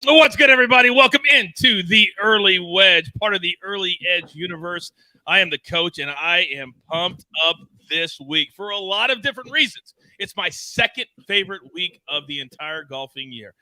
What's good, everybody? Welcome into the Early Wedge, part of the Early Edge universe. I am the coach, and I am pumped up this week for a lot of different reasons. It's my second favorite week of the entire golfing year.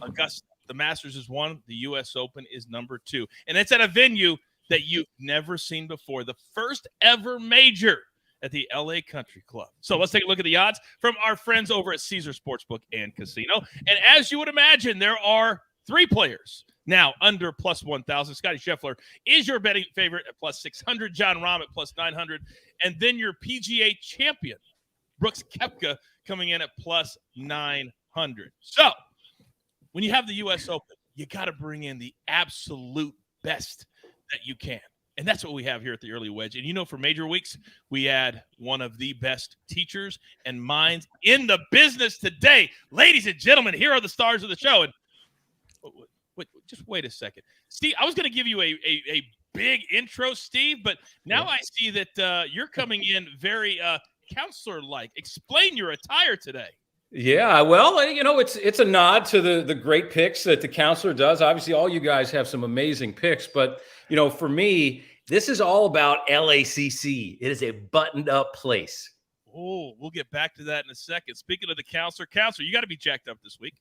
Augusta, the Masters is 1, the U.S. Open is number 2, and it's at a venue that you've never seen before, the first ever major at the LA Country Club. So let's take a look at the odds from our friends over at Caesar Sportsbook and Casino. And as you would imagine, there are 3 players now under plus 1,000. Scotty Scheffler is your betting favorite at plus 600. John Rahm at plus 900. And then your PGA champion, Brooks Koepka, coming in at plus 900. So when you have the U.S. Open, you got to bring in the absolute best that you can. And that's what we have here at the Early Wedge. And, you know, for major weeks, we had one of the best teachers and minds in the business today. Ladies and gentlemen, here are the stars of the show. And just wait a second. Steve, I was going to give you a big intro, Steve, but now I see that you're coming in very counselor-like. Explain your attire today. Yeah, well, you know, it's a nod to the great picks that the counselor does. Obviously, all you guys have some amazing picks, but, you know, for me, this is all about LACC. It is a buttoned-up place. Oh, we'll get back to that in a second. Speaking of the counselor, you got to be jacked up this week.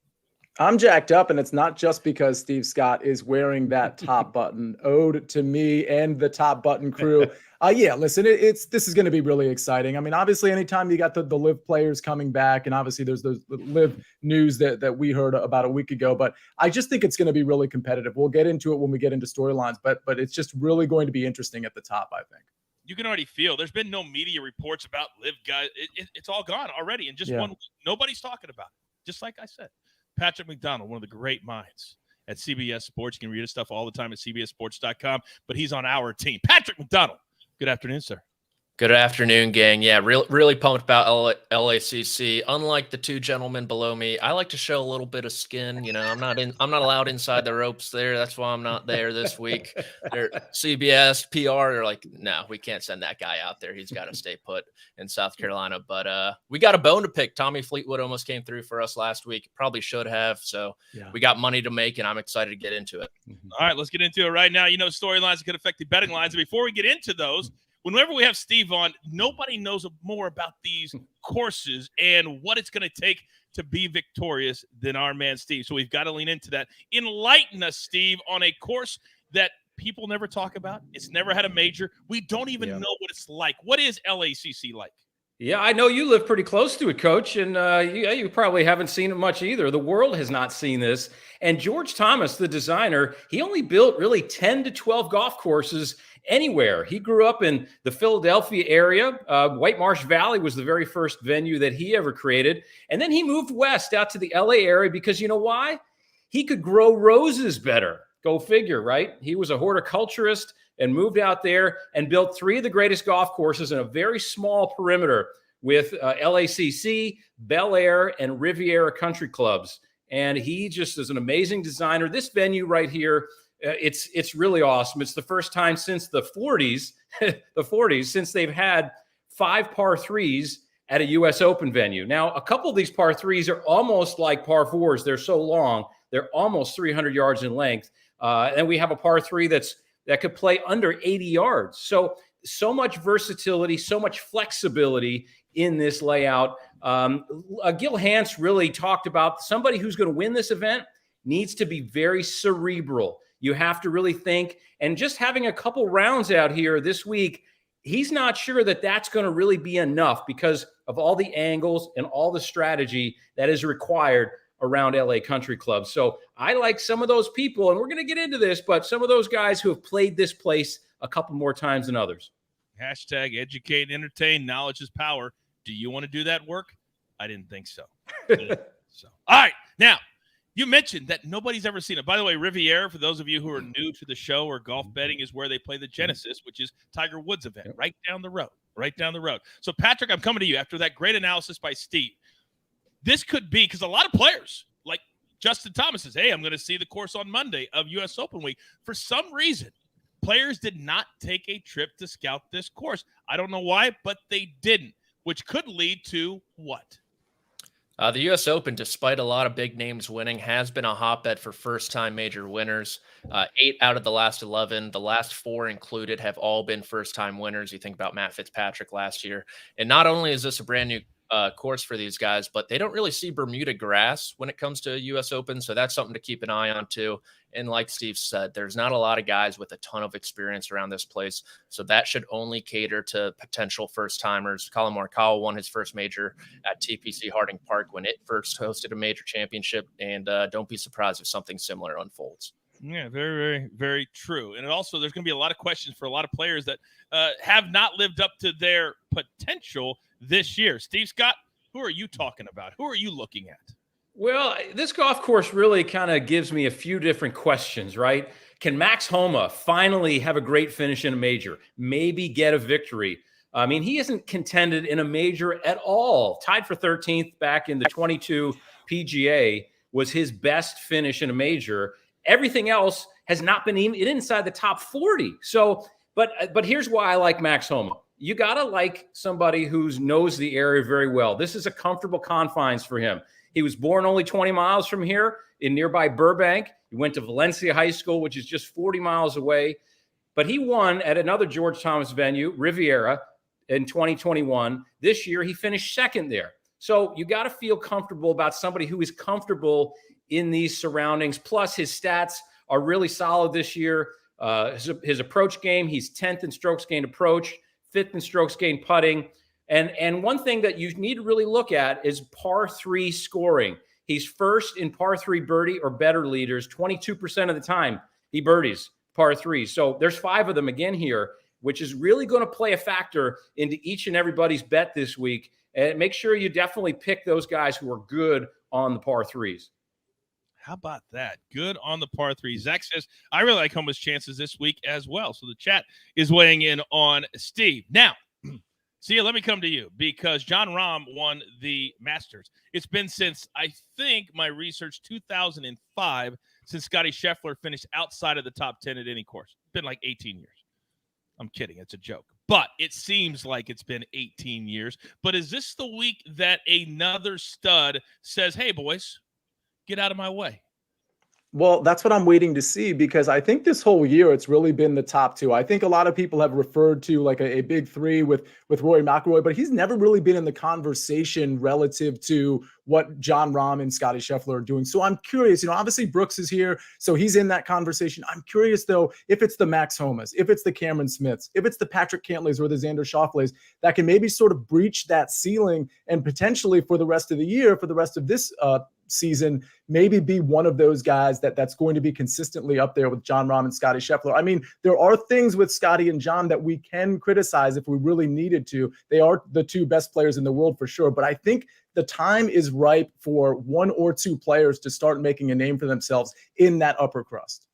I'm jacked up, and it's not just because Steve Scott is wearing that top button. Ode to me and the top button crew. Yeah, listen, this is going to be really exciting. I mean, obviously, anytime you got the LIV players coming back, and obviously there's the LIV news that we heard about a week ago, but I just think it's going to be really competitive. We'll get into it when we get into storylines, but it's just really going to be interesting at the top, I think. You can already feel there's been no media reports about LIV guys. It's all gone already in just 1 week. Nobody's talking about it, just like I said. Patrick McDonald, one of the great minds at CBS Sports. You can read his stuff all the time at cbssports.com, but he's on our team. Patrick McDonald, good afternoon, sir. Good afternoon, gang. Yeah, really pumped about LACC. Unlike the 2 gentlemen below me, I like to show a little bit of skin. You know, I'm not allowed inside the ropes there. That's why I'm not there this week. CBS, PR, they're like, no, we can't send that guy out there. He's got to stay put in South Carolina. But we got a bone to pick. Tommy Fleetwood almost came through for us last week. Probably should have. So we got money to make, and I'm excited to get into it. All right, let's get into it right now. You know, storylines that could affect the betting lines. And before we get into those, whenever we have Steve on, nobody knows more about these courses and what it's going to take to be victorious than our man Steve. So we've got to lean into that. Enlighten us, Steve, on a course that people never talk about. It's never had a major. We don't even know what it's like. What is LACC like? Yeah, I know you live pretty close to it, Coach, and you probably haven't seen it much either. The world has not seen this. And George Thomas, the designer, he only built really 10 to 12 golf courses anywhere. He grew up in the Philadelphia area. White Marsh Valley was the very first venue that he ever created. And then he moved west out to the LA area because you know why? He could grow roses better. Go figure, right? He was a horticulturist and moved out there and built 3 of the greatest golf courses in a very small perimeter with LACC, Bel Air, and Riviera Country Clubs. And he just is an amazing designer. This venue right here, it's really awesome. It's the first time since the 40s, since they've had 5 par 3s at a U.S. Open venue. Now, a couple of these par 3s are almost like par 4s. They're so long. They're almost 300 yards in length. And we have a par 3 that could play under 80 yards. So much versatility, so much flexibility in this layout. Gil Hanse really talked about somebody who's going to win this event needs to be very cerebral. You have to really think, and just having a couple rounds out here this week, he's not sure that that's going to really be enough because of all the angles and all the strategy that is required around LA Country Club. So I like some of those people, and we're going to get into this, but some of those guys who have played this place a couple more times than others. Hashtag educate and entertain. Knowledge is power. Do you want to do that work? I didn't think so. All right. Now, you mentioned that nobody's ever seen it. By the way, Riviera, for those of you who are new to the show or golf betting, is where they play the Genesis, which is Tiger Woods' event, right down the road. So, Patrick, I'm coming to you after that great analysis by Steve. This could be, because a lot of players, like Justin Thomas says, hey, I'm going to see the course on Monday of U.S. Open week. For some reason, players did not take a trip to scout this course. I don't know why, but they didn't, which could lead to what? The U.S. Open, despite a lot of big names winning, has been a hotbed for first-time major winners. 8 out of the last 11, the last 4 included, have all been first-time winners. You think about Matt Fitzpatrick last year. And not only is this a brand new course for these guys, but they don't really see Bermuda grass when it comes to U.S. Open, so that's something to keep an eye on too. And like Steve said, there's not a lot of guys with a ton of experience around this place, so that should only cater to potential first-timers. Colin Morikawa won his first major at TPC Harding Park when it first hosted a major championship, and don't be surprised if something similar unfolds. Yeah, very, very, very true. And also, there's going to be a lot of questions for a lot of players that have not lived up to their potential this year. Steve Scott, who are you talking about? Who are you looking at? Well, this golf course really kind of gives me a few different questions, right? Can Max Homa finally have a great finish in a major? Maybe get a victory? I mean, he isn't contended in a major at all. Tied for 13th back in the 22 PGA was his best finish in a major. Everything else has not been even inside the top 40. So, but here's why I like Max Homa. You got to like somebody who knows the area very well. This is a comfortable confines for him. He was born only 20 miles from here in nearby Burbank. He went to Valencia High School, which is just 40 miles away. But he won at another George Thomas venue, Riviera, in 2021. This year, he finished second there. So you got to feel comfortable about somebody who is comfortable in these surroundings. Plus, his stats are really solid this year. His approach game, he's 10th in strokes gained approach, 5th in strokes gained putting. And one thing that you need to really look at is par 3 scoring. He's first in par 3 birdie or better leaders 22% of the time. He birdies par 3. So there's 5 of them again here, which is really going to play a factor into each and everybody's bet this week. And make sure you definitely pick those guys who are good on the par 3s. How about that? Good on the par 3. Zach says, I really like Homa's chances this week as well. So the chat is weighing in on Steve. Now, Sia, let me come to you because Jon Rahm won the Masters. It's been since, I think, my research, 2005, since Scotty Scheffler finished outside of the top 10 at any course. It's been like 18 years. I'm kidding. It's a joke. But it seems like it's been 18 years. But is this the week that another stud says, hey, boys, get out of my way? Well, that's what I'm waiting to see, because I think this whole year it's really been the top 2. I think a lot of people have referred to like a big 3 with Rory McIlroy, but he's never really been in the conversation relative to what Jon Rahm and Scotty Scheffler are doing. So I'm curious, obviously Brooks is here, so he's in that conversation. I'm curious though, if it's the Max Homas, if it's the Cameron Smiths, if it's the Patrick Cantlays or the Xander Schauffele's that can maybe sort of breach that ceiling and potentially for the rest of the year, for the rest of this season, maybe be one of those guys that's going to be consistently up there with Jon Rahm and Scotty Scheffler. I mean, there are things with Scotty and John that we can criticize if we really needed to. They are the 2 best players in the world for sure, but I think the time is ripe for 1 or 2 players to start making a name for themselves in that upper crust.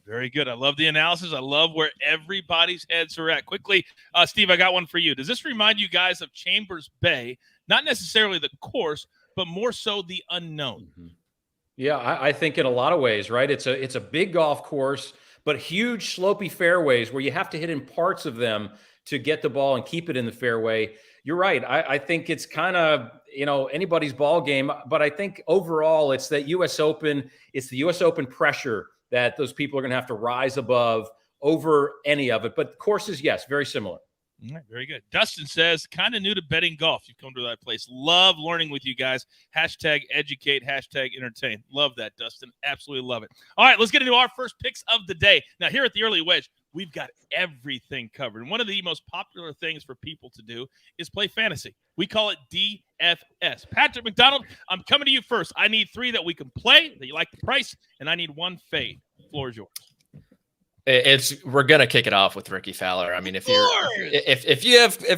Very good. I love the analysis. I love where everybody's heads are at. Quickly, Steve, I got one for you. Does this remind you guys of Chambers Bay? Not necessarily the course, but more so the unknown. Mm-hmm. Yeah, I think in a lot of ways, right? It's a big golf course, but huge slopey fairways where you have to hit in parts of them to get the ball and keep it in the fairway. You're right. I think it's kind of, anybody's ball game, but I think overall it's that U.S. Open, it's the U.S. Open pressure that those people are going to have to rise above over any of it. But courses, yes, very similar. All right, very good. Dustin says, kind of new to betting golf. You've come to that place. Love learning with you guys. #educate, #entertain. Love that, Dustin. Absolutely love it. All right, let's get into our first picks of the day. Now, here at the Early Wedge, we've got everything covered. And one of the most popular things for people to do is play fantasy. We call it DFS. Patrick McDonald, I'm coming to you first. I need 3 that we can play, that you like the price, and I need 1 fade. The floor is yours. We're gonna kick it off with Ricky Fowler. I mean, if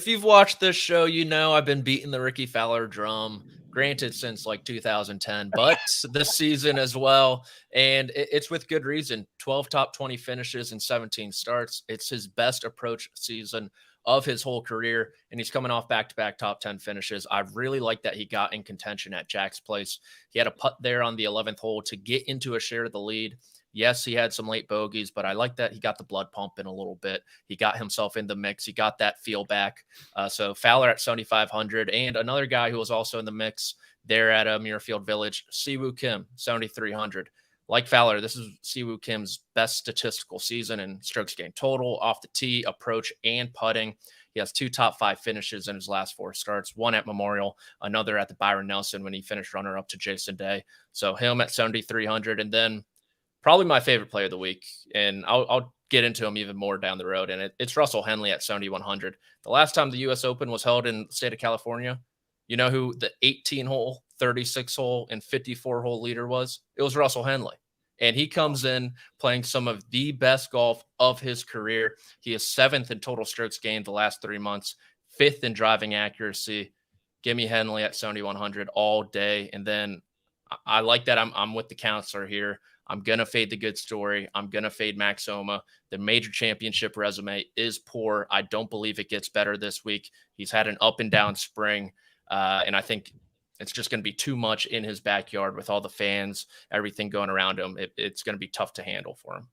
you've watched this show, I've been beating the Ricky Fowler drum. Granted, since like 2010, but this season as well, and it's with good reason. 12 top 20 finishes and 17 starts. It's his best approach season of his whole career, and he's coming off back-to-back top 10 finishes. I really like that he got in contention at Jack's Place. He had a putt there on the 11th hole to get into a share of the lead. Yes, he had some late bogeys, but I like that he got the blood pumping a little bit. He got himself in the mix. He got that feel back. So Fowler at 7,500, and another guy who was also in the mix there at Muirfield Village, Siwoo Kim, 7,300. Like Fowler, this is Siwoo Kim's best statistical season in strokes gained total, off the tee, approach, and putting. He has 2 top 5 finishes in his last 4 starts, one at Memorial, another at the Byron Nelson when he finished runner-up to Jason Day. So him at 7,300, and then probably my favorite player of the week, and I'll get into him even more down the road, and it's Russell Henley at 7,100. The last time the U.S. Open was held in the state of California, you know who the 18-hole, 36-hole, and 54-hole leader was? It was Russell Henley. And he comes in playing some of the best golf of his career. He is 7th in total strokes gained the last 3 months, 5th in driving accuracy. Give me Henley at 7,100 all day. And then I like that I'm with the counselor here. I'm going to fade the good story. I'm going to fade Max Homa. The major championship resume is poor. I don't believe it gets better this week. He's had an up and down spring. And I think it's just going to be too much in his backyard with all the fans, everything going around him. It's going to be tough to handle for him.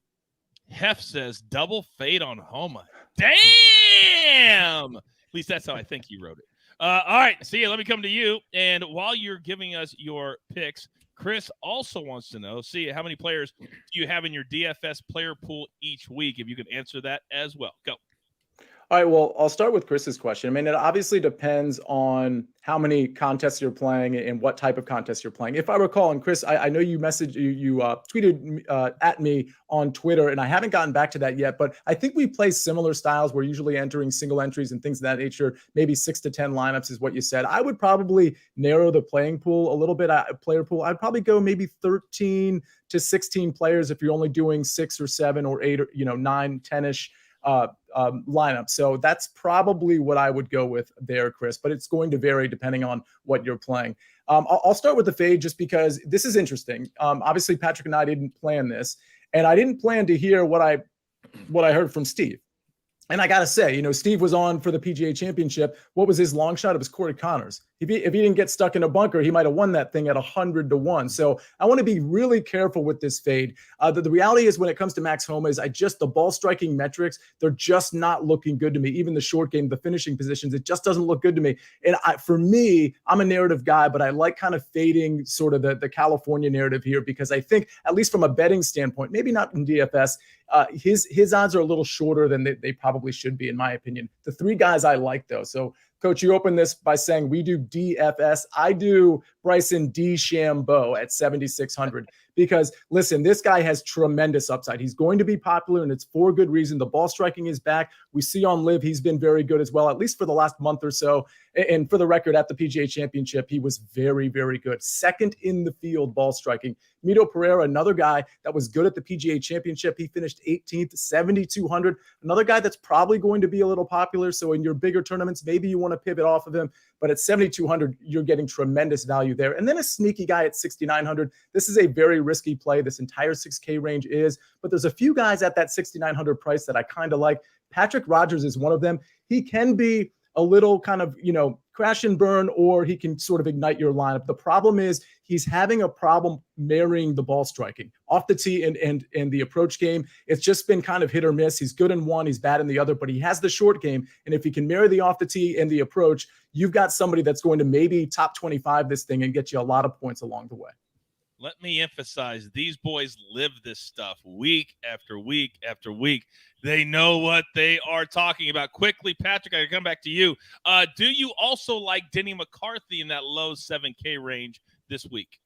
Hef says double fade on Homa. Damn! At least that's how I think he wrote it. All right, Sia, let me come to you. And while you're giving us your picks, Chris also wants to know, Sia, how many players do you have in your DFS player pool each week? If you can answer that as well. Go. All right, well, I'll start with Chris's question. I mean, it obviously depends on how many contests you're playing and what type of contest you're playing. If I recall, and Chris, I know you messaged, you tweeted at me on Twitter, and I haven't gotten back to that yet, but I think we play similar styles. We're usually entering single entries and things of that nature. Maybe 6 to 10 lineups is what you said. I would probably narrow the playing pool a little bit, player pool. I'd probably go maybe 13 to 16 players if you're only doing 6 or 7 or 8 or 9, 10-ish. Lineup. So that's probably what I would go with there, Chris, but it's going to vary depending on what you're playing. I'll start with the fade just because this is interesting. Obviously, Patrick and I didn't plan this, and I didn't plan to hear what I heard from Steve. And I got to say, Steve was on for the PGA Championship. What was his long shot? It was Corey Connors. If he didn't get stuck in a bunker, he might have won that thing at 100-1. So I want to be really careful with this fade. The reality is when it comes to Max Homa is the ball striking metrics, they're just not looking good to me. Even the short game, the finishing positions, it just doesn't look good to me. And for me, I'm a narrative guy, but I like kind of fading sort of the California narrative here because I think, at least from a betting standpoint, maybe not in DFS, his odds are a little shorter than they probably should be, in my opinion. The 3 guys I like, though. So, Coach, you opened this by saying we do DFS. I do Bryson DeChambeau at 7,600 because, listen, this guy has tremendous upside. He's going to be popular, and it's for good reason. The ball striking is back. We see on Live he's been very good as well, at least for the last month or so. And for the record, at the PGA Championship, he was very, very good. 2nd in the field ball striking. Mito Pereira, another guy that was good at the PGA Championship. He finished 18th, 7,200. Another guy that's probably going to be a little popular. So in your bigger tournaments, maybe you want to pivot off of him. But at 7,200, you're getting tremendous value there. And then a sneaky guy at 6,900. This is a very risky play. This entire 6K range is. But there's a few guys at that 6,900 price that I kind of like. Patrick Rogers is one of them. He can be a little kind of, crash and burn, or he can sort of ignite your lineup. The problem is he's having a problem marrying the ball striking off the tee and the approach game. It's just been kind of hit or miss. He's good in one, he's bad in the other, but he has the short game. And if he can marry the off the tee and the approach, you've got somebody that's going to maybe top 25 this thing and get you a lot of points along the way. Let me emphasize, these boys live this stuff week after week after week. They know what they are talking about. Quickly, Patrick, I come back to you. Do you also like Denny McCarthy in that low 7K range this week?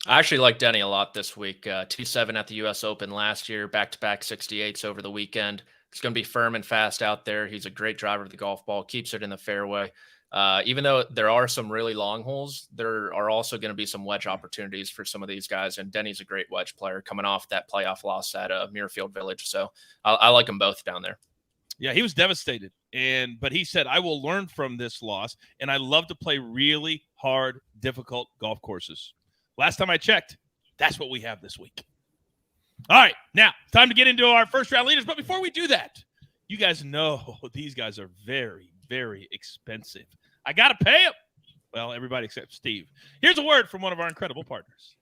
I actually like Denny a lot this week. 2-7 at the U.S. Open last year, back-to-back 68s over the weekend. It's going to be firm and fast out there. He's a great driver of the golf ball, keeps it in the fairway. Even though there are some really long holes, there are also going to be some wedge opportunities for some of these guys. And Denny's a great wedge player coming off that playoff loss at Muirfield Village. So I like them both down there. Yeah, he was devastated. But he said, I will learn from this loss. And I love to play really hard, difficult golf courses. Last time I checked, that's what we have this week. All right, now time to get into our first round leaders. But before we do that, you guys know these guys are very, very expensive. I got to pay them. Well, everybody except Steve. Here's a word from one of our incredible partners.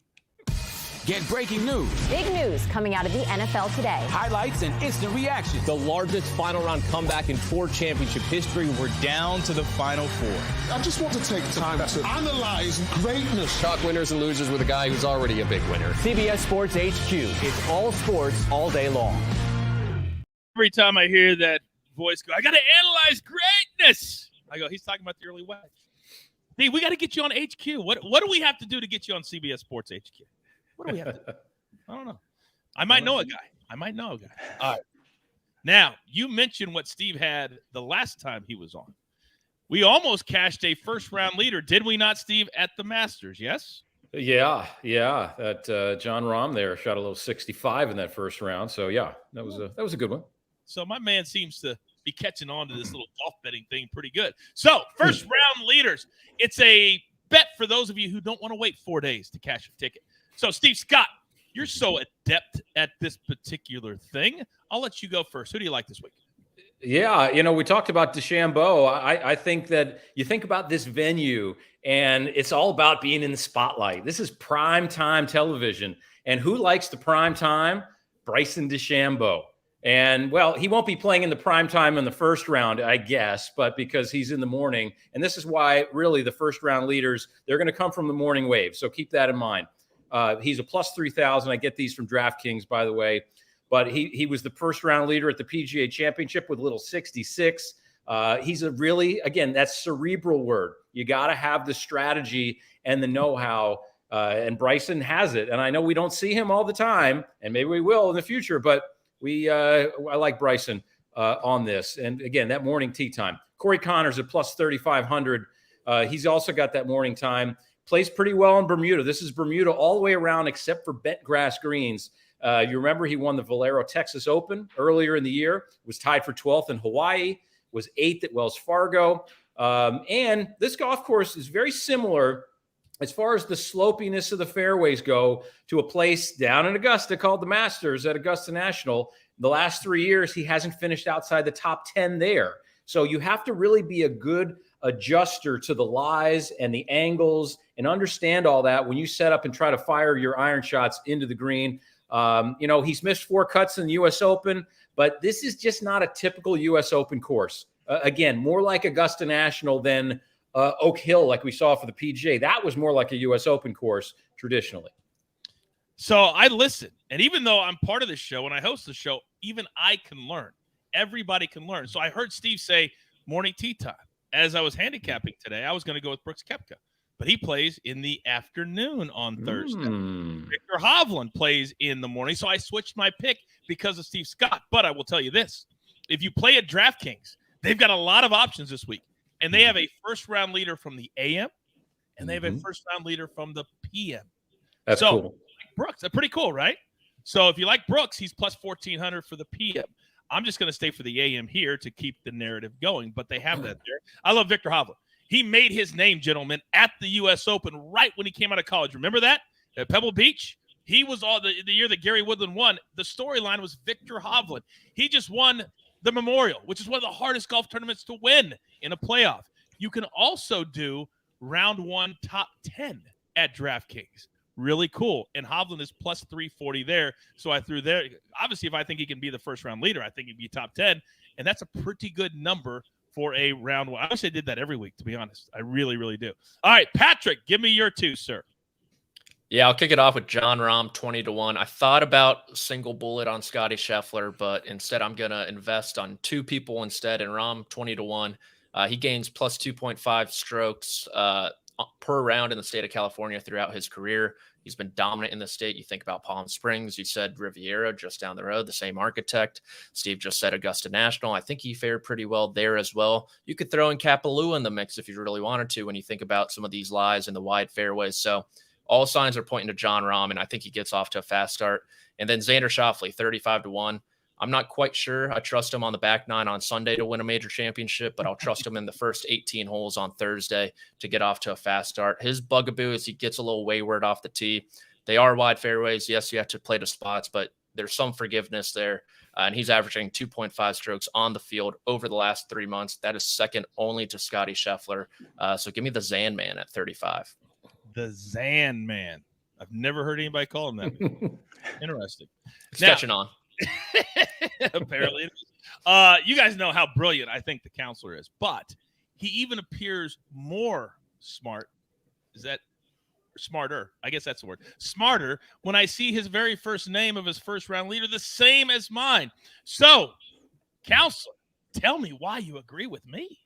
Get breaking news, Big news coming out of the NFL today. highlights, and instant reaction. The largest final round comeback in tour championship history. We're down to the final four. I just want to take time to analyze greatness. Talk winners and losers with a guy who's already a big winner. CBS Sports HQ. It's all sports all day long. Every time I hear that voice go, I got to analyze greatness, I go, he's talking about the early wedge. Hey, we got to get you on HQ. What do we have to do to get you on CBS Sports HQ? What do we have to do? I don't know. I might know a guy. All right. Now, you mentioned what Steve had the last time he was on. We almost cashed a first-round leader, did we not, Steve, at the Masters, yes? Yeah. That John Rahm there shot a little 65 in that first round. So yeah, that was a good one. So my man seems to be catching on to this little golf betting thing pretty good. So first-round leaders, it's a bet for those of you who don't want to wait 4 days to cash a ticket. So Steve Scott, you're so adept at this particular thing. I'll let you go first. Who do you like this week? Yeah, we talked about DeChambeau. I think that you think about this venue, and it's all about being in the spotlight. This is prime time television. And who likes the prime time? Bryson DeChambeau. And, well, he won't be playing in the prime time in the first round, I guess, but because he's in the morning. And this is why, really, the first-round leaders, they're going to come from the morning wave. So keep that in mind. He's a plus 3,000. I get these from DraftKings, by the way. But he was the first-round leader at the PGA Championship with a little 66. He's a really, again, that's cerebral word. You got to have the strategy and the know-how, and Bryson has it. And I know we don't see him all the time, and maybe we will in the future, but I like Bryson on this. And, again, that morning tee time. Corey Connors at plus 3,500. He's also got that morning time. Plays pretty well in Bermuda. This is Bermuda all the way around except for bent grass greens. You remember he won the Valero Texas Open earlier in the year, was tied for 12th in Hawaii, was 8th at Wells Fargo. And this golf course is very similar as far as the slopiness of the fairways go to a place down in Augusta called the Masters at Augusta National. The last 3 years, he hasn't finished outside the top 10 there. So you have to really be a good adjuster to the lies and the angles and understand all that when you set up and try to fire your iron shots into the green. He's missed 4 cuts in the U.S. Open, but this is just not a typical U.S. Open course. Again, more like Augusta National than Oak Hill, like we saw for the PGA. That was more like a U.S. Open course traditionally. So I listen, and even though I'm part of this show and I host the show, even I can learn. Everybody can learn. So I heard Steve say morning tee time. As I was handicapping today, I was going to go with Brooks Koepka, but he plays in the afternoon on Thursday. Victor Hovland plays in the morning, so I switched my pick because of Steve Scott. But I will tell you this. If you play at DraftKings, they've got a lot of options this week, and they have a first-round leader from the AM, and they have a first-round leader from the PM. That's cool. Brooks, that's pretty cool, right? So if you like Brooks, he's plus 1,400 for the PM. I'm just going to stay for the AM here to keep the narrative going, but they have that there. I love Victor Hovland. He made his name, gentlemen, at the U.S. Open right when he came out of college. Remember that? At Pebble Beach? He was all the year that Gary Woodland won. The storyline was Victor Hovland. He just won the Memorial, which is one of the hardest golf tournaments to win in a playoff. You can also do round 1 top 10 at DraftKings. Really cool. And Hovland is plus 340 there. So I threw there. Obviously, if I think he can be the first round leader, I think he'd be top 10. And that's a pretty good number for a round 1. I wish I did that every week, to be honest. I really, really do. All right, Patrick, give me your 2, sir. Yeah, I'll kick it off with John Rahm, 20-1. I thought about single bullet on Scotty Scheffler, but instead I'm going to invest on 2 people instead. And Rahm, 20-1. He gains plus 2.5 strokes per round in the state of California throughout his career. He's been dominant in the state. You think about Palm Springs. You said Riviera just down the road, the same architect. Steve just said Augusta National. I think he fared pretty well there as well. You could throw in Kapalua in the mix if you really wanted to when you think about some of these lies in the wide fairways. So all signs are pointing to John Rahm, and I think he gets off to a fast start. And then Xander Schauffele, 35-1. I'm not quite sure. I trust him on the back 9 on Sunday to win a major championship, but I'll trust him in the first 18 holes on Thursday to get off to a fast start. His bugaboo is he gets a little wayward off the tee. They are wide fairways. Yes, you have to play the spots, but there's some forgiveness there. And he's averaging 2.5 strokes on the field over the last 3 months. That is second only to Scotty Scheffler. So give me the Zan Man at 35. The Zan Man. I've never heard anybody call him that before. Interesting. It's catching on. Apparently it is. You guys know how brilliant I think the counselor is, but he even appears more smart. Is that smarter? I guess that's the word. Smarter when I see his very first name of his first round leader the same as mine. So, counselor, tell me why you agree with me.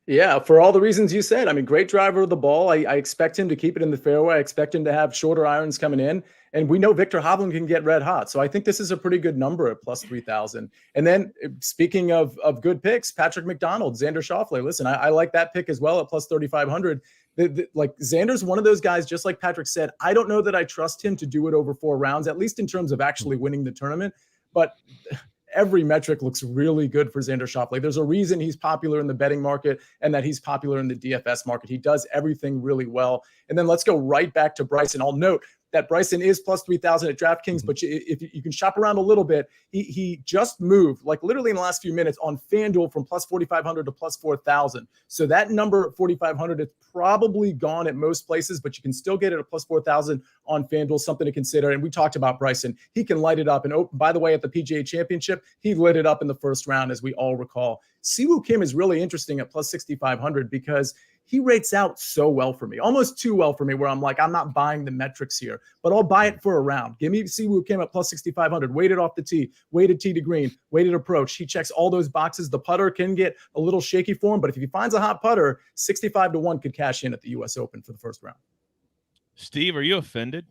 Yeah, for all the reasons you said. I mean, great driver of the ball. I expect him to keep it in the fairway. I expect him to have shorter irons coming in. And we know Victor Hovland can get red hot. So I think this is a pretty good number at plus 3,000. And then speaking of good picks, Patrick McDonald, Xander Schauffele. Listen, I like that pick as well at plus 3,500. Like Xander's one of those guys, just like Patrick said, I don't know that I trust him to do it over 4 rounds, at least in terms of actually winning the tournament. But every metric looks really good for Xander Schauffele. There's a reason he's popular in the betting market and that he's popular in the DFS market. He does everything really well. And then let's go right back to Bryson. I'll note that Bryson is plus 3,000 at DraftKings, but if you can shop around a little bit, he just moved, like literally in the last few minutes, on FanDuel from plus 4,500 to plus 4,000. So that number at 4,500 is probably gone at most places, but you can still get it at plus 4,000 on FanDuel, something to consider. And we talked about Bryson. He can light it up. And by the way, at the PGA Championship, he lit it up in the first round, as we all recall. Siwoo Kim is really interesting at plus 6,500 because he rates out so well for me, almost too well for me, where I'm like, I'm not buying the metrics here, but I'll buy it for a round. Give me Siwoo Kim at plus 6,500, weighted off the tee, weighted tee to green, weighted approach. He checks all those boxes. The putter can get a little shaky for him, but if he finds a hot putter, 65-1 could cash in at the U.S. Open for the first round. Steve, are you offended?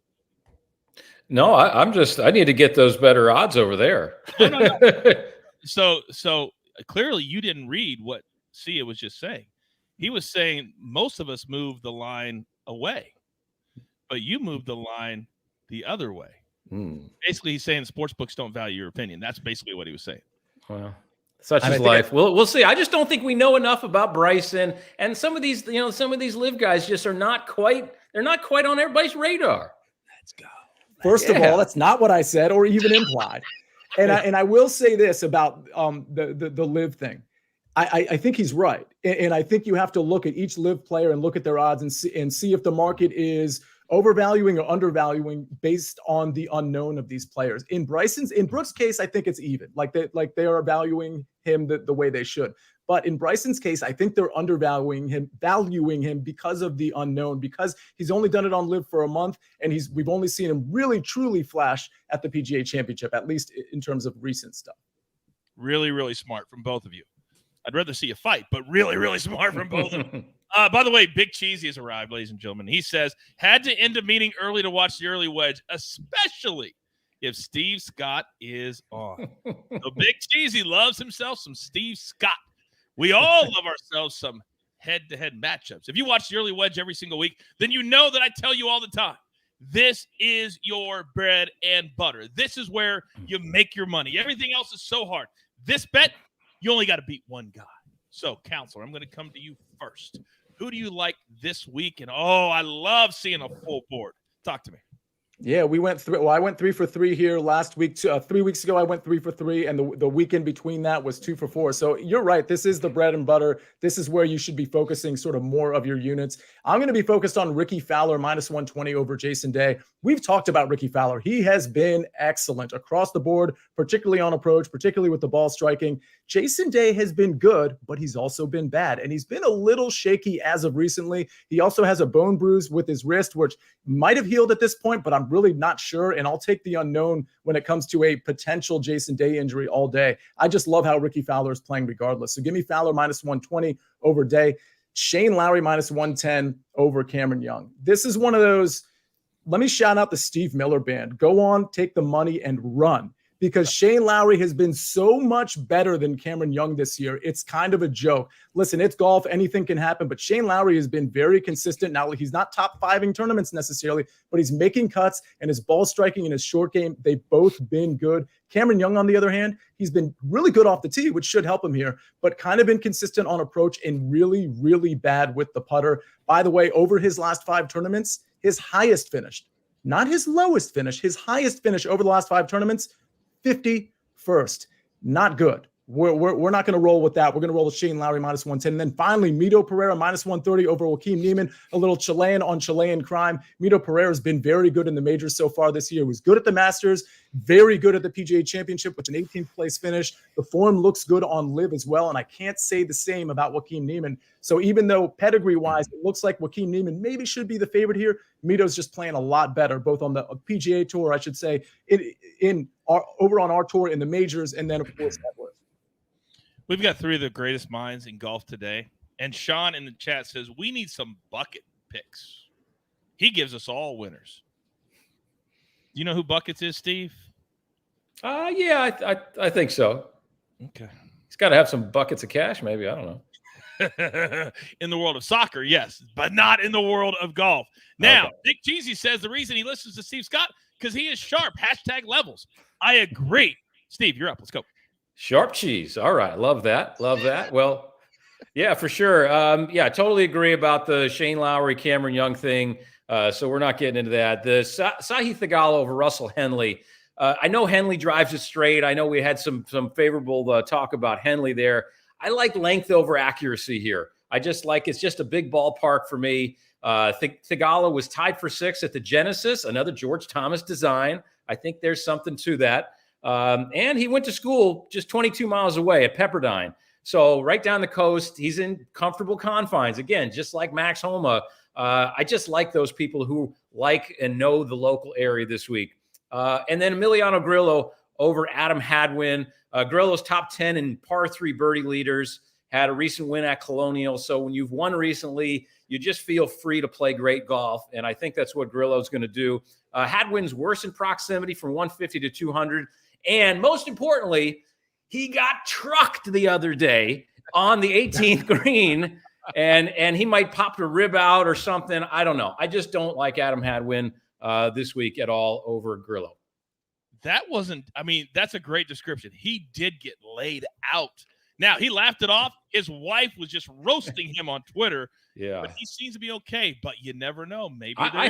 No, I need to get those better odds over there. No. So clearly you didn't read what Sia was just saying. He was saying most of us move the line away, but you move the line the other way. Basically, he's saying sports books don't value your opinion. That's basically what he was saying. Well, such is life. We'll see. I just don't think we know enough about Bryson, and some of these live guys just are not quite. They're not quite on everybody's radar. Let's go. First of all, that's not what I said or even implied. And I will say this about the live thing. I think he's right. And I think you have to look at each live player and look at their odds and see if the market is overvaluing or undervaluing based on the unknown of these players. In Brooks' case, I think it's even. Like they are valuing him the way they should. But in Bryson's case, I think they're undervaluing him because of the unknown, because he's only done it on live for a month, and we've only seen him really truly flash at the PGA Championship, at least in terms of recent stuff. Really, really smart from both of you. I'd rather see a fight, but really, really smart from both of them. By the way, Big Cheesy has arrived, ladies and gentlemen. He says, had to end a meeting early to watch the early wedge, especially if Steve Scott is on. So Big Cheesy loves himself some Steve Scott. We all love ourselves some head-to-head matchups. If you watch the early wedge every single week, then you know that I tell you all the time, this is your bread and butter. This is where you make your money. Everything else is so hard. This bet, you only got to beat one guy. So, counselor, I'm going to come to you first. Who do you like this week? And, I love seeing a full board. Talk to me. Yeah, we went through. Well, I went 3 for 3 here last week. 3 weeks ago, I went 3 for 3, and the weekend between that was 2 for 4. So you're right. This is the bread and butter. This is where you should be focusing sort of more of your units. I'm going to be focused on Ricky Fowler minus 120 over Jason Day. We've talked about Ricky Fowler. He has been excellent across the board, particularly on approach, particularly with the ball striking. Jason Day has been good, but he's also been bad, and he's been a little shaky as of recently. He also has a bone bruise with his wrist, which might have healed at this point, but I'm really not sure, and I'll take the unknown when it comes to a potential Jason Day injury all day. I just love how Ricky Fowler is playing regardless. So give me Fowler minus 120 over Day. Shane Lowry minus 110 over Cameron Young. This is one of those, let me shout out the Steve Miller Band. Go on, take the money, and run. Because Shane Lowry has been so much better than Cameron Young this year. It's kind of a joke. Listen, it's golf. Anything can happen. But Shane Lowry has been very consistent. Now, he's not top 5 tournaments necessarily, but he's making cuts, and his ball striking and his short game, they've both been good. Cameron Young, on the other hand, he's been really good off the tee, which should help him here, but kind of inconsistent on approach and really, really bad with the putter. By the way, over his last 5 tournaments, his highest finish, not his lowest finish, his highest finish over the last 5 tournaments, 51st. Not good. We're not going to roll with that. We're going to roll with Shane Lowry minus 110. And then finally, Mito Pereira minus 130 over Joaquin Niemann. A little Chilean on Chilean crime. Mito Pereira has been very good in the majors so far this year. He was good at the Masters, very good at the PGA Championship with an 18th place finish. The form looks good on LIV as well. And I can't say the same about Joaquin Niemann. So even though pedigree-wise, it looks like Joaquin Niemann maybe should be the favorite here, Mito's just playing a lot better, both on the PGA Tour, I should say, over on our tour in the majors, and then, of course, Edwards. We've got three of the greatest minds in golf today. And Sean in the chat says, we need some bucket picks. He gives us all winners. Do you know who Buckets is, Steve? Yeah, I think so. Okay. He's got to have some buckets of cash, maybe. I don't know. In the world of soccer, yes, but not in the world of golf. Now, okay. Nick Cheesy says the reason he listens to Steve Scott, because he is sharp. #levels. I agree. Steve, you're up. Let's go. Sharp cheese. All right. Love that. Well, yeah, for sure. Yeah, I totally agree about the Shane Lowry, Cameron Young thing. So we're not getting into that. The Sahith Theegala over Russell Henley. I know Henley drives it straight. I know we had some favorable talk about Henley there. I like length over accuracy here. I just like it's just a big ballpark for me. Theegala was tied for 6th at the Genesis, another George Thomas design. I think there's something to that. And he went to school just 22 miles away at Pepperdine. So right down the coast, he's in comfortable confines. Again, just like Max Homa. I just like those people who like and know the local area this week. And then Emiliano Grillo over Adam Hadwin. Grillo's top 10 in par 3 birdie leaders, had a recent win at Colonial. So when you've won recently, you just feel free to play great golf. And I think that's what Grillo's going to do. Hadwin's worse in proximity from 150 to 200. And most importantly, he got trucked the other day on the 18th green, and he might pop a rib out or something. I don't know. I just don't like Adam Hadwin this week at all over Grillo. That's a great description. He did get laid out. Now, he laughed it off. His wife was just roasting him on Twitter. Yeah. But he seems to be okay, but you never know. Maybe I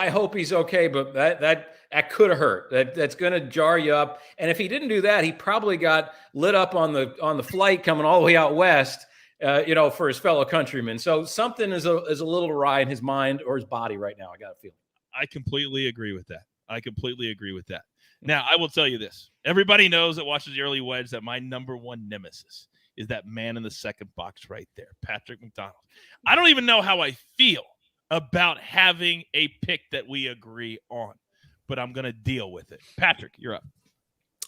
hope he's okay, but that could have hurt. That's going to jar you up. And if he didn't do that, he probably got lit up on the flight coming all the way out west, for his fellow countrymen. So something is a little awry in his mind or his body right now. I got a feeling. I completely agree with that. Now, I will tell you this. Everybody knows that watches the Early Wedge that my number one nemesis is that man in the second box right there, Patrick McDonald. I don't even know how I feel about having a pick that we agree on, but I'm going to deal with it. Patrick, you're up.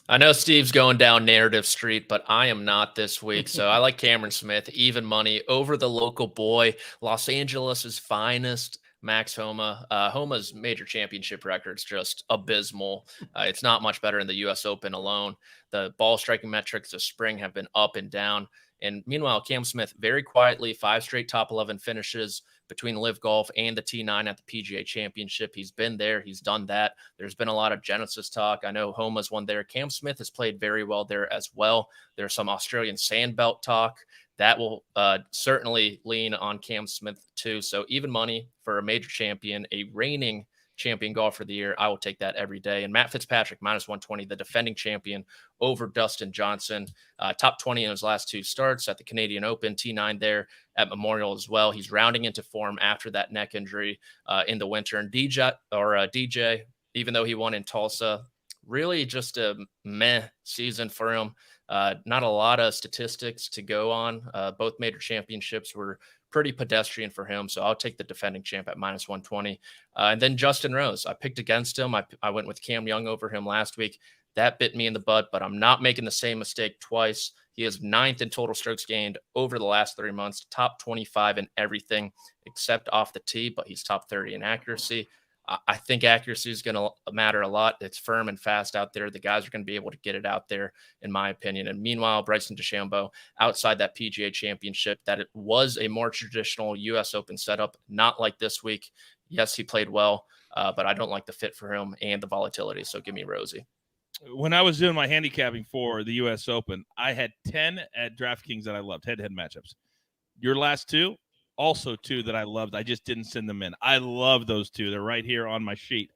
I know Steve's going down narrative street, but I am not this week. So I like Cameron Smith, even money over the local boy, Los Angeles' finest, Max Homa. Homa's major championship record's just abysmal. It's not much better in the U.S. Open alone. The ball striking metrics this spring have been up and down. And meanwhile, Cam Smith, very quietly, 5 straight top 11 finishes between LIV Golf and the T9 at the PGA Championship. He's been there. He's done that. There's been a lot of Genesis talk. I know Homa's one there. Cam Smith has played very well there as well. There's some Australian Sandbelt talk. That will certainly lean on Cam Smith too. So even money for a major champion, a reigning champion golfer of the year, I will take that every day. And Matt Fitzpatrick, minus 120, the defending champion over Dustin Johnson, top 20 in his last 2 starts at the Canadian Open, T9 there at Memorial as well. He's rounding into form after that neck injury in the winter. And DJ, even though he won in Tulsa, really just a meh season for him. Not a lot of statistics to go on. Both major championships were pretty pedestrian for him. So I'll take the defending champ at minus 120. And then Justin Rose, I picked against him. I went with Cam Young over him last week. That bit me in the butt, but I'm not making the same mistake twice. He is 9th in total strokes gained over the last 3 months, top 25 in everything except off the tee, but he's top 30 in accuracy. I think accuracy is going to matter a lot. It's firm and fast out there. The guys are going to be able to get it out there, in my opinion. And meanwhile, Bryson DeChambeau, outside that PGA Championship, that it was a more traditional U.S. Open setup, not like this week. Yes, he played well, but I don't like the fit for him and the volatility. So give me Rosie. When I was doing my handicapping for the U.S. Open, I had 10 at DraftKings that I loved, head-to-head matchups. Your last 2? Also 2 that I loved. I just didn't send them in. I love those 2. They're right here on my sheet.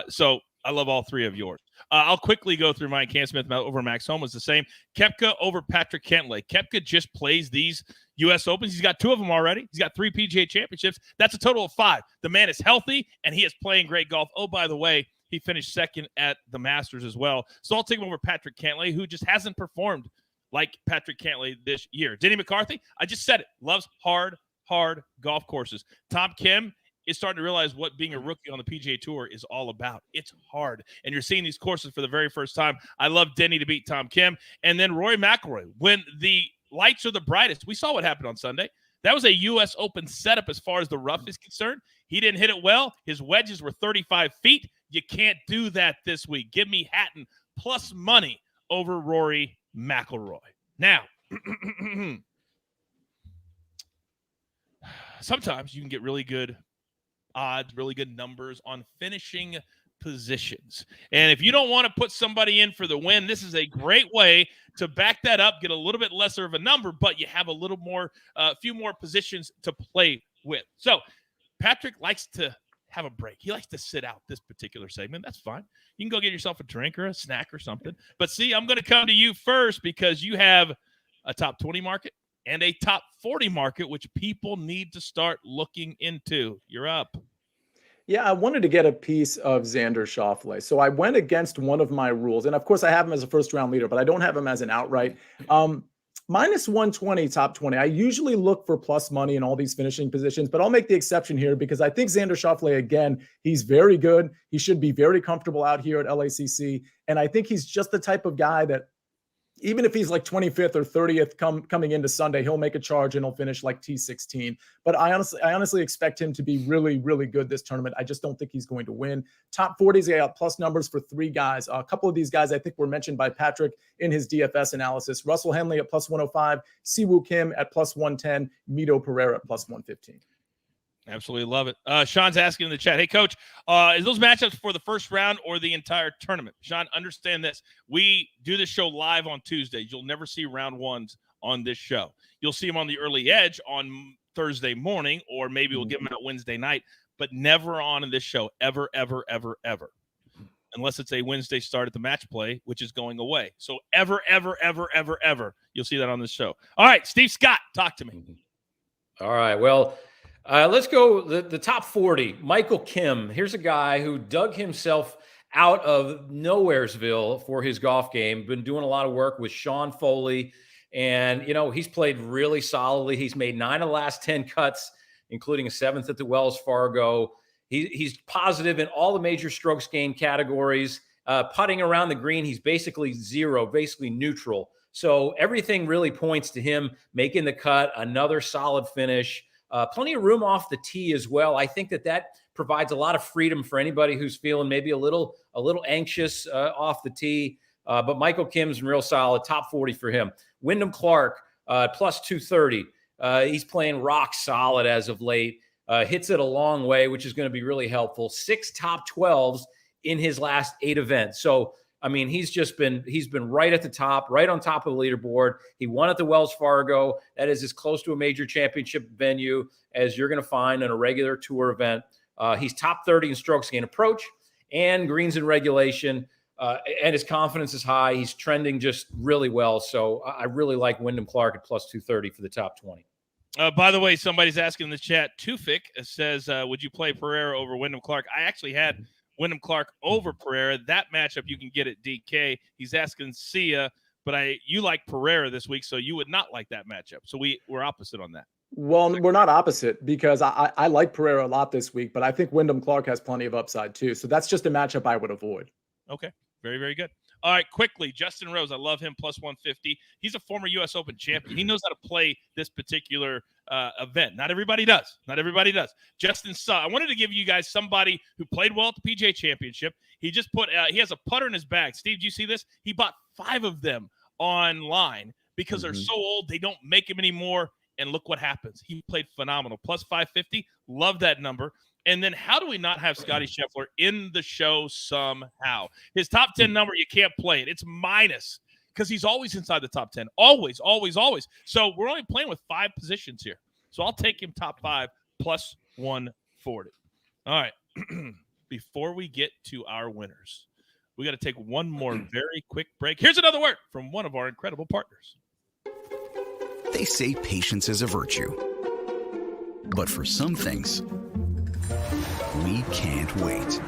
So I love all three of yours. I'll quickly go through mine. Cam Smith over Max Homa the same. Koepka over Patrick Cantlay. Koepka just plays these U.S. Opens. He's got 2 of them already. He's got 3 PGA championships. That's a total of 5. The man is healthy, and he is playing great golf. Oh, by the way, he finished second at the Masters as well. So I'll take him over Patrick Cantlay, who just hasn't performed like Patrick Cantlay this year. Denny McCarthy, I just said it, loves hard golf courses. Tom Kim is starting to realize what being a rookie on the PGA Tour is all about. It's hard, and you're seeing these courses for the very first time. I love Denny to beat Tom Kim. And then Rory McIlroy, when the lights are the brightest. We saw what happened on Sunday. That was a U.S. Open setup as far as the rough is concerned. He didn't hit it well. His wedges were 35 feet. You can't do that this week. Give me Hatton plus money over Rory McIlroy. Now, sometimes you can get really good odds, really good numbers on finishing positions. And if you don't want to put somebody in for the win, this is a great way to back that up, get a little bit lesser of a number, but you have a little more, a few more positions to play with. So Patrick likes to have a break. He likes to sit out this particular segment. That's fine. You can go get yourself a drink or a snack or something. But see, I'm going to come to you first because you have a top 20 market and a top 40 market, which people need to start looking into. You're up. Yeah, I wanted to get a piece of Xander Schauffele. So I went against one of my rules. And of course, I have him as a first-round leader, but I don't have him as an outright. Minus 120, top 20. I usually look for plus money in all these finishing positions, but I'll make the exception here because I think Xander Schauffele, again, he's very good. He should be very comfortable out here at LACC. And I think he's just the type of guy that even if he's like 25th or 30th coming into Sunday, he'll make a charge and he'll finish like T16. But I honestly expect him to be really, really good this tournament. I just don't think he's going to win. Top 40s, I got plus numbers for 3 guys. A couple of these guys I think were mentioned by Patrick in his DFS analysis. Russell Henley at plus 105, Siwoo Kim at plus 110, Mito Pereira at plus 115. Absolutely love it. Sean's asking in the chat, hey, Coach, is those matchups for the first round or the entire tournament? Sean, understand this. We do this show live on Tuesdays. You'll never see round ones on this show. You'll see them on the Early Edge on Thursday morning, or maybe we'll give them out Wednesday night, but never on in this show, ever, ever, ever, ever, unless it's a Wednesday start at the match play, which is going away. So ever, ever, ever, ever, ever, you'll see that on this show. All right, Steve Scott, talk to me. All right, well, let's go the top 40. Michael Kim. Here's a guy who dug himself out of Nowheresville for his golf game. Been doing a lot of work with Sean Foley. And, you know, he's played really solidly. He's made 9 of the last 10 cuts, including a 7th at the Wells Fargo. He's positive in all the major strokes gained categories. Putting around the green, he's basically zero, basically neutral. So everything really points to him making the cut, another solid finish. Plenty of room off the tee as well. I think that provides a lot of freedom for anybody who's feeling maybe a little anxious off the tee. But Michael Kim's real solid, top 40 for him. Wyndham Clark, plus 230. He's playing rock solid as of late. Hits it a long way, which is going to be really helpful. 6 top 12s in his last 8 events. So, I mean, he's been right at the top, right on top of the leaderboard. He won at the Wells Fargo. That is as close to a major championship venue as you're going to find in a regular tour event. He's top 30 in strokes gained approach and greens in regulation. And his confidence is high. He's trending just really well. So I really like Wyndham Clark at plus 230 for the top 20. By the way, somebody's asking in the chat, Tufik says, would you play Pereira over Wyndham Clark? I actually had Wyndham Clark over Pereira. That matchup you can get at DK. He's asking Sia, but you like Pereira this week, so you would not like that matchup. So we're opposite on that. Well, we're not opposite because I like Pereira a lot this week, but I think Wyndham Clark has plenty of upside too. So that's just a matchup I would avoid. Okay. Very, very good. All right, quickly, Justin Rose. I love him, plus 150. He's a former U.S. Open champion. He knows how to play this particular event. Not everybody does. Justin Suh. I wanted to give you guys somebody who played well at the PGA Championship. He just he has a putter in his bag. Steve, do you see this? He bought 5 of them online because they're so old, they don't make him anymore. And look what happens. He played phenomenal. Plus 550. Love that number. And then how do we not have Scotty Scheffler in the show somehow? His top 10 number, you can't play it. It's minus because he's always inside the top 10. Always, always, always. So we're only playing with 5 positions here. So I'll take him top 5 plus 140. All right. before we get to our winners, we got to take one more very quick break. Here's another word from one of our incredible partners. They say patience is a virtue. But for some things, we can't wait.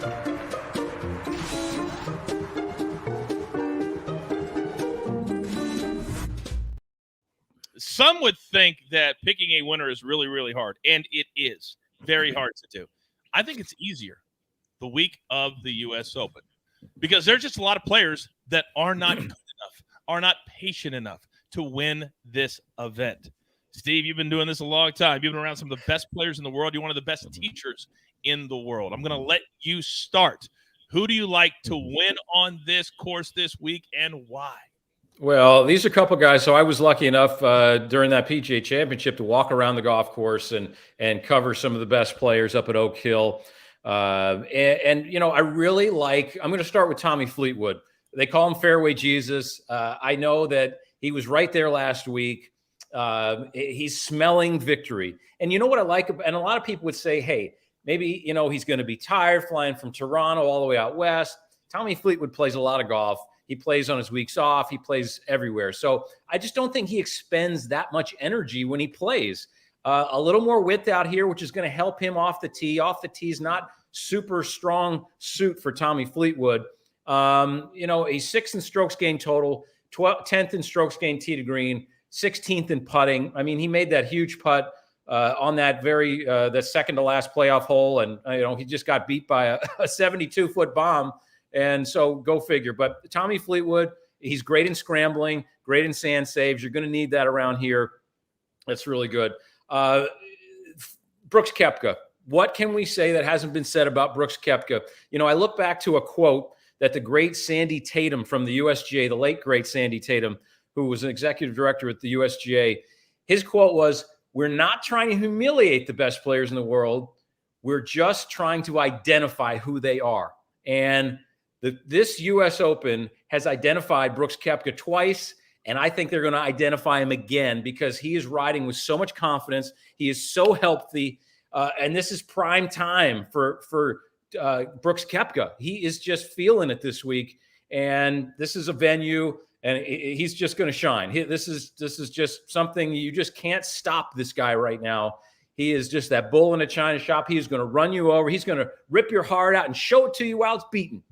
Some would think that picking a winner is really, really hard, and it is very hard to do. I think it's easier the week of the U.S. Open because there's just a lot of players that are not good enough, are not patient enough to win this event. Steve, you've been doing this a long time. You've been around some of the best players in the world. You're one of the best teachers in the world. I'm going to let you start. Who do you like to win on this course this week and why? Well, these are a couple guys. So I was lucky enough during that PGA Championship to walk around the golf course and cover some of the best players up at Oak Hill. And I really like – I'm going to start with Tommy Fleetwood. They call him Fairway Jesus. I know that he was right there last week. He's smelling victory. And you know what I like? And a lot of people would say, hey, maybe, he's going to be tired flying from Toronto all the way out west. Tommy Fleetwood plays a lot of golf. He plays on his weeks off. He plays everywhere. So I just don't think he expends that much energy when he plays. A little more width out here, which is going to help him off the tee. Off the tee is not super strong suit for Tommy Fleetwood. He's 6th in strokes gained total, 10th in strokes gained tee to green, 16th in putting. I mean, he made that huge putt on that the second to last playoff hole. And, he just got beat by a 72-foot bomb. And so go figure. But Tommy Fleetwood, he's great in scrambling, great in sand saves. You're going to need that around here. That's really good. Brooks Koepka. What can we say that hasn't been said about Brooks Koepka? I look back to a quote that the great Sandy Tatum from the USGA, the late great Sandy Tatum, who was an executive director at the USGA, his quote was, "We're not trying to humiliate the best players in the world. We're just trying to identify who they are." And this U.S. Open has identified Brooks Koepka twice, and I think they're going to identify him again because he is riding with so much confidence. He is so healthy, and this is prime time for Brooks Koepka. He is just feeling it this week, and this is a venue, and he's just going to shine. This is just something you just can't stop this guy right now. He is just that bull in a china shop. He is going to run you over. He's going to rip your heart out and show it to you while it's beaten.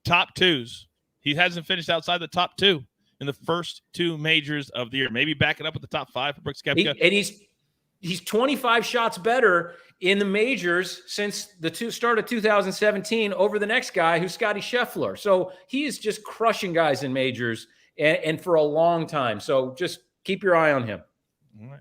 Top twos. He hasn't finished outside the top two in the first two majors of the year. Maybe backing up with the top five for Brooks Koepka. He's 25 shots better in the majors since the start of 2017 over the next guy who's Scotty Scheffler. So he is just crushing guys in majors and for a long time. So just keep your eye on him. All right.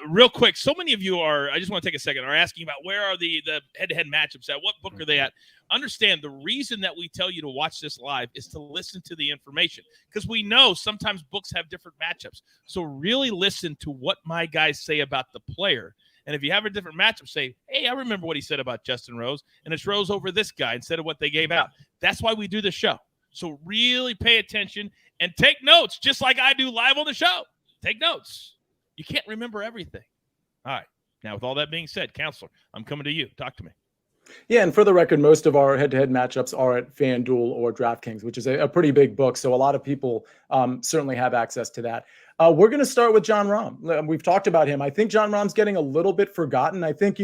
Real quick, so many of you I just want to take a second, are asking about where are the head-to-head matchups at? What book are they at? Understand the reason that we tell you to watch this live is to listen to the information because we know sometimes books have different matchups. So really listen to what my guys say about the player. And if you have a different matchup, say, hey, I remember what he said about Justin Rose, and it's Rose over this guy instead of what they gave out. That's why we do the show. So really pay attention and take notes just like I do live on the show. Take notes. You can't remember everything. All right. Now, with all that being said, Counselor, I'm coming to you. Talk to me. Yeah, and for the record, most of our head-to-head matchups are at FanDuel or DraftKings, which is a pretty big book. So a lot of people certainly have access to that. We're going to start with Jon Rahm. We've talked about him. I think Jon Rahm's getting a little bit forgotten. I think,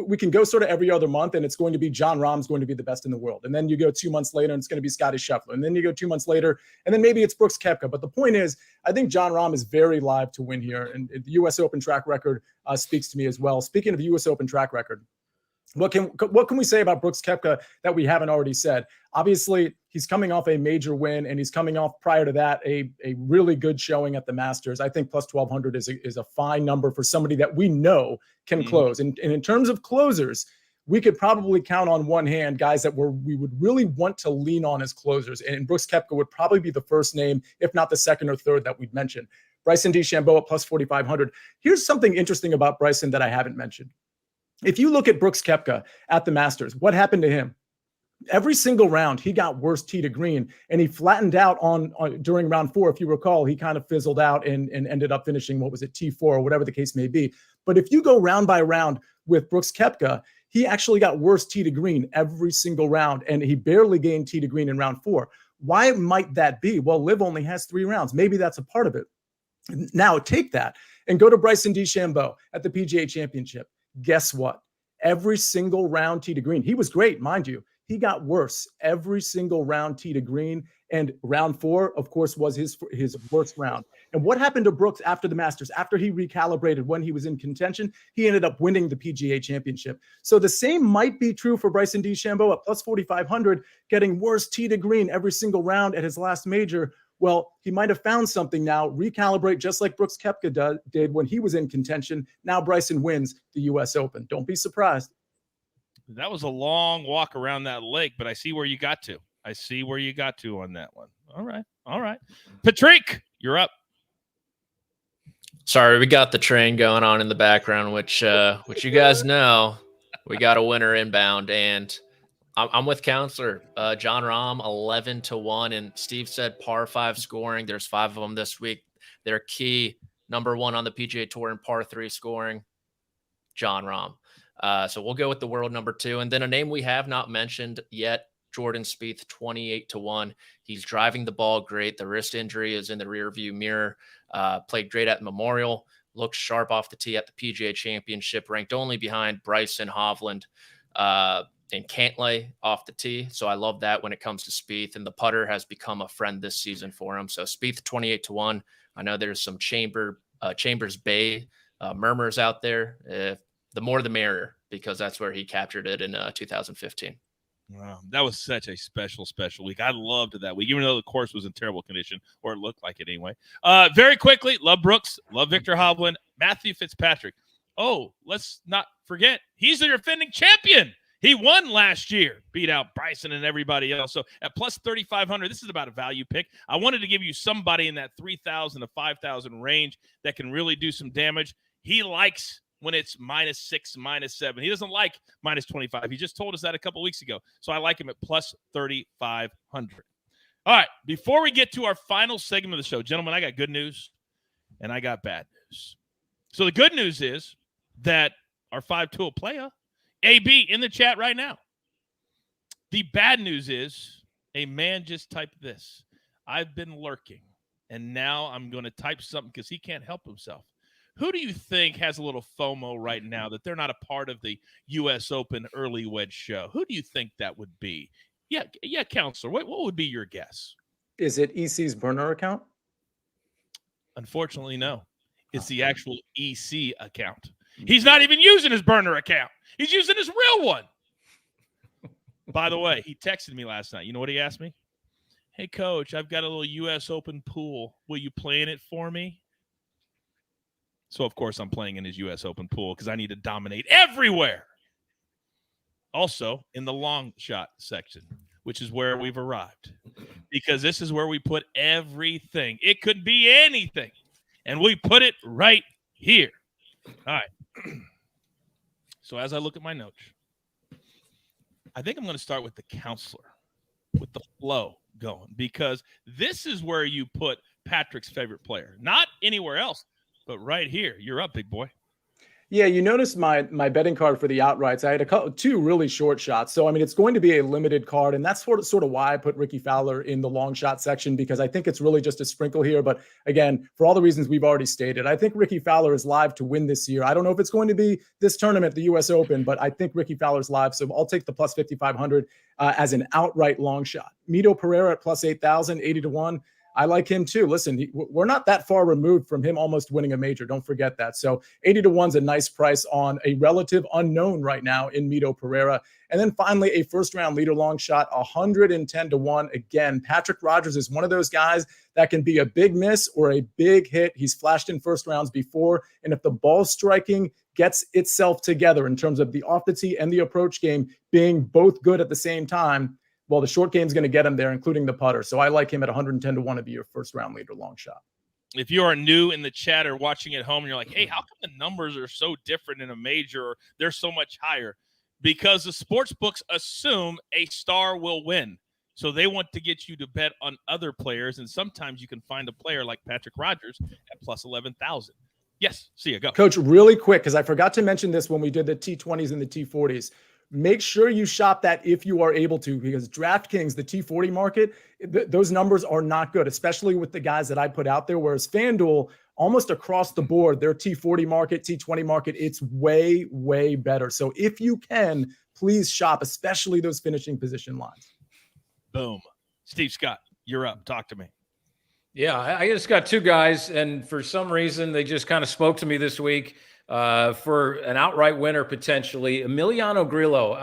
we can go sort of every other month and it's going to be Jon Rahm's going to be the best in the world. And then you go 2 months later and it's going to be Scotty Scheffler. And then you go 2 months later and then maybe it's Brooks Koepka. But the point is, I think Jon Rahm is very live to win here. And the U.S. Open track record speaks to me as well. Speaking of U.S. Open track record, what can we say about Brooks Koepka that we haven't already said? Obviously, he's coming off a major win, and he's coming off prior to that a really good showing at the Masters. I think plus 1,200 is a fine number for somebody that we know can close. And in terms of closers, we could probably count on one hand guys that we would really want to lean on as closers. And Brooks Koepka would probably be the first name, if not the second or third that we'd mention. Bryson DeChambeau at plus 4,500. Here's something interesting about Bryson that I haven't mentioned. If you look at Brooks Koepka at the Masters, what happened to him? Every single round, he got worse tee to green, and he flattened out on during round 4. If you recall, he kind of fizzled out and ended up finishing, T4 or whatever the case may be. But if you go round by round with Brooks Koepka, he actually got worse tee to green every single round, and he barely gained tee to green in round 4. Why might that be? Well, LIV only has 3 rounds. Maybe that's a part of it. Now take that and go to Bryson DeChambeau at the PGA Championship. Guess what? Every single round tee to green. He was great, mind you. He got worse every single round tee to green. And round 4, of course, was his worst round. And what happened to Brooks after the Masters? After he recalibrated when he was in contention, he ended up winning the PGA Championship. So the same might be true for Bryson DeChambeau at plus 4,500, getting worse tee to green every single round at his last major. Well, he might have found something now, recalibrate just like Brooks Koepka did when he was in contention. Now Bryson wins the U.S. Open. Don't be surprised. That was a long walk around that lake, but I see where you got to. I see where you got to on that one. All right. Patrick, you're up. Sorry, we got the train going on in the background, which you guys know. We got a winner inbound, and I'm with Counselor John Rahm, 11-1, and Steve said par 5 scoring. There's 5 of them this week. They're key. Number 1 on the PGA Tour in par 3 scoring, John Rahm. So we'll go with the world number 2, and then a name we have not mentioned yet, Jordan Spieth, 28-1. He's driving the ball great. The wrist injury is in the rearview mirror. Played great at Memorial. Looks sharp off the tee at the PGA Championship. Ranked only behind Bryson, Hovland, and Cantlay off the tee. So I love that when it comes to Spieth. And the putter has become a friend this season for him. So Spieth, 28-1. I know there's some Chambers Bay murmurs out there. The more the merrier, because that's where he captured it in 2015. Wow, that was such a special week. I loved that week, even though the course was in terrible condition, or it looked like it anyway. Very quickly, love Brooks, love Victor Hovland, Matthew Fitzpatrick. Oh, let's not forget, he's the defending champion. He won last year, beat out Bryson and everybody else. So at plus 3,500, this is about a value pick. I wanted to give you somebody in that 3,000 to 5,000 range that can really do some damage. He likes when it's -6, -7. He doesn't like -25. He just told us that a couple weeks ago. So I like him at plus 3,500. All right, before we get to our final segment of the show, gentlemen, I got good news and I got bad news. So the good news is that our 5-tool player, AB, in the chat right now. The bad news is a man just typed this. I've been lurking, and now I'm going to type something because he can't help himself. Who do you think has a little FOMO right now that they're not a part of the U.S. Open Early Wedge show? Who do you think that would be? Yeah, Counselor, what would be your guess? Is it EC's burner account? Unfortunately, no. It's the actual EC account. He's not even using his burner account. He's using his real one. By the way, he texted me last night. You know what he asked me? Hey, Coach, I've got a little U.S. Open pool. Will you play in it for me? So, of course, I'm playing in his U.S. Open pool because I need to dominate everywhere. Also, in the long shot section, which is where we've arrived. Because this is where we put everything. It could be anything. And we put it right here. All right. So as I look at my notes, I think I'm going to start with the Counselor, with the flow going. Because this is where you put Patrick's favorite player. Not anywhere else. But right here, you're up, big boy. Yeah, you noticed my betting card for the outrights. I had 2 really short shots. So, I mean, it's going to be a limited card. And that's sort of why I put Ricky Fowler in the long shot section, because I think it's really just a sprinkle here. But again, for all the reasons we've already stated, I think Ricky Fowler is live to win this year. I don't know if it's going to be this tournament, the U.S. Open, but I think Ricky Fowler's live. So I'll take the plus 5,500 as an outright long shot. Mito Pereira at plus 8,000, 80-1. I like him too. Listen, we're not that far removed from him almost winning a major. Don't forget that. So 80-1's a nice price on a relative unknown right now in Mito Pereira. And then finally, a first-round leader long shot, 110-1. Again, Patrick Rodgers is one of those guys that can be a big miss or a big hit. He's flashed in first rounds before. And if the ball striking gets itself together in terms of the off the tee and the approach game being both good at the same time, well, the short game is going to get him there, including the putter. So I like him at 110-1 to be your first-round leader long shot. If you are new in the chat or watching at home, and you're like, hey, how come the numbers are so different in a major or they're so much higher? Because the sports books assume a star will win. So they want to get you to bet on other players, and sometimes you can find a player like Patrick Rodgers at plus 11,000. Yes, Sia, go. Coach, really quick, because I forgot to mention this when we did the T20s and the T40s. Make sure you shop that if you are able to, because DraftKings, the T40 market, those numbers are not good, especially with the guys that I put out there. Whereas FanDuel, almost across the board, their T40 market, T20 market, it's way, way better. So if you can, please shop, especially those finishing position lines. Boom. Steve Scott, you're up. Talk to me. Yeah, I just got two guys, and for some reason, they just kind of spoke to me this week for an outright winner potentially. Emiliano Grillo.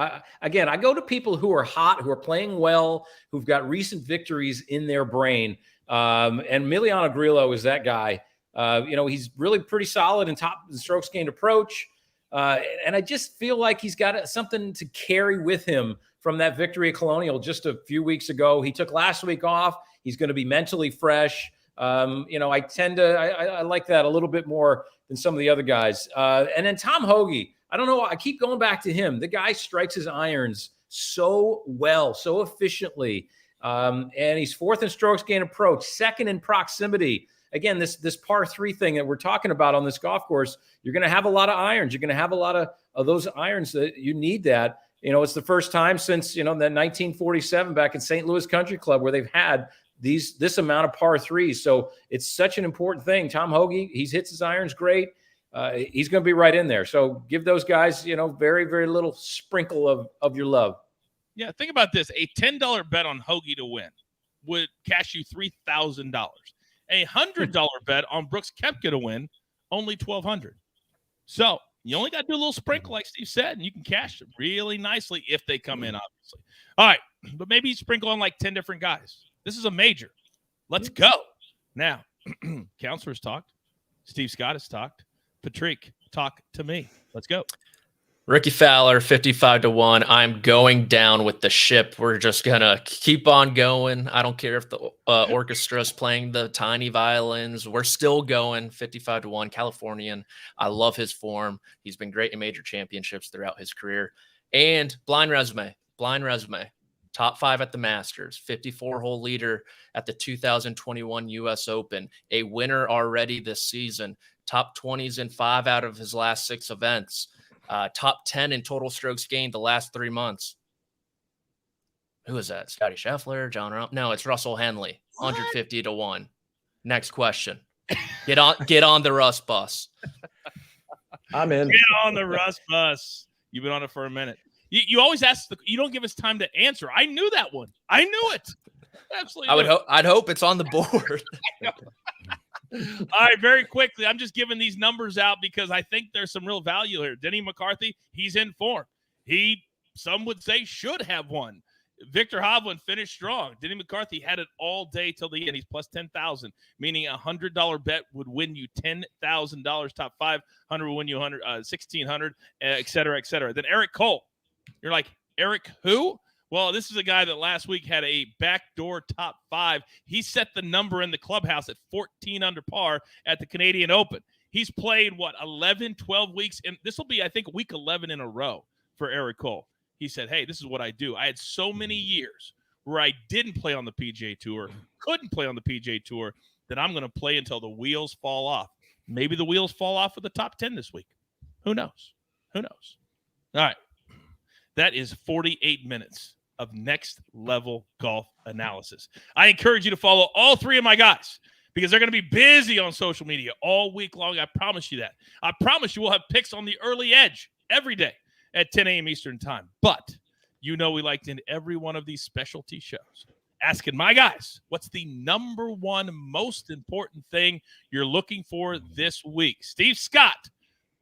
I go to people who are hot, who are playing well, who've got recent victories in their brain. And Emiliano Grillo is that guy. He's really pretty solid in top of the strokes gained approach. And I just feel like he's got something to carry with him from that victory at Colonial just a few weeks ago. He took last week off. He's going to be mentally fresh. I like that a little bit more than some of the other guys. And then Tom Hoge, I don't know. I keep going back to him. The guy strikes his irons so well, so efficiently. And he's fourth in strokes gained approach, second in proximity. Again, this par 3 thing that we're talking about on this golf course, you're going to have a lot of irons. You're going to have a lot of those irons that you need that. It's the first time since, the 1947 back at St. Louis Country Club where they've had this amount of par 3s. So it's such an important thing. Tom Hoge, he hits his irons great. He's going to be right in there. So give those guys, very, very little sprinkle of your love. Yeah, think about this. A $10 bet on Hoge to win would cash you $3,000. A $100 bet on Brooks Koepka to win, only $1,200. So you only got to do a little sprinkle, like Steve said, and you can cash it really nicely if they come in, obviously. All right, but maybe you sprinkle on like 10 different guys. This is a major. Let's go. Now, Counselor's talked. Steve Scott has talked. Patrick, talk to me. Let's go. Ricky Fowler, 55-1. I'm going down with the ship. We're just going to keep on going. I don't care if the orchestra is playing the tiny violins. We're still going 55-1. Californian. I love his form. He's been great in major championships throughout his career. And blind resume. Top 5 at the Masters, 54-hole leader at the 2021 U.S. Open, a winner already this season, top 20s in 5 out of his last 6 events. Top 10 in total strokes gained the last 3 months. Who is that? Scotty Scheffler, John Rahm? No, it's Russell Henley, 150-1. Next question. Get on the Russ bus. I'm in. Get on the Russ bus. You've been on it for a minute. You always ask. You don't give us time to answer. I knew that one. I knew it. Absolutely. I'd hope it's on the board. All right, very quickly. I'm just giving these numbers out because I think there's some real value here. Denny McCarthy, he's in form. Some would say, should have won. Victor Hovland finished strong. Denny McCarthy had it all day till the end. He's plus 10,000, meaning a $100 bet would win you $10,000. Top 500 would win you 1,600, et cetera, et cetera. Then Eric Cole. You're like, Eric who? Well, this is a guy that last week had a backdoor top 5. He set the number in the clubhouse at 14 under par at the Canadian Open. He's played, 11, 12 weeks? And this will be, I think, week 11 in a row for Eric Cole. He said, hey, this is what I do. I had so many years where I didn't play on the PGA Tour, couldn't play on the PGA Tour, that I'm going to play until the wheels fall off. Maybe the wheels fall off with the top 10 this week. Who knows? All right. That is 48 minutes of next level golf analysis. I encourage you to follow all 3 of my guys because they're going to be busy on social media all week long. I promise you that. I promise you we'll have picks on the Early Edge every day at 10 a.m. Eastern time. But we like to end every one of these specialty shows asking my guys, what's the number one most important thing you're looking for this week? Steve Scott,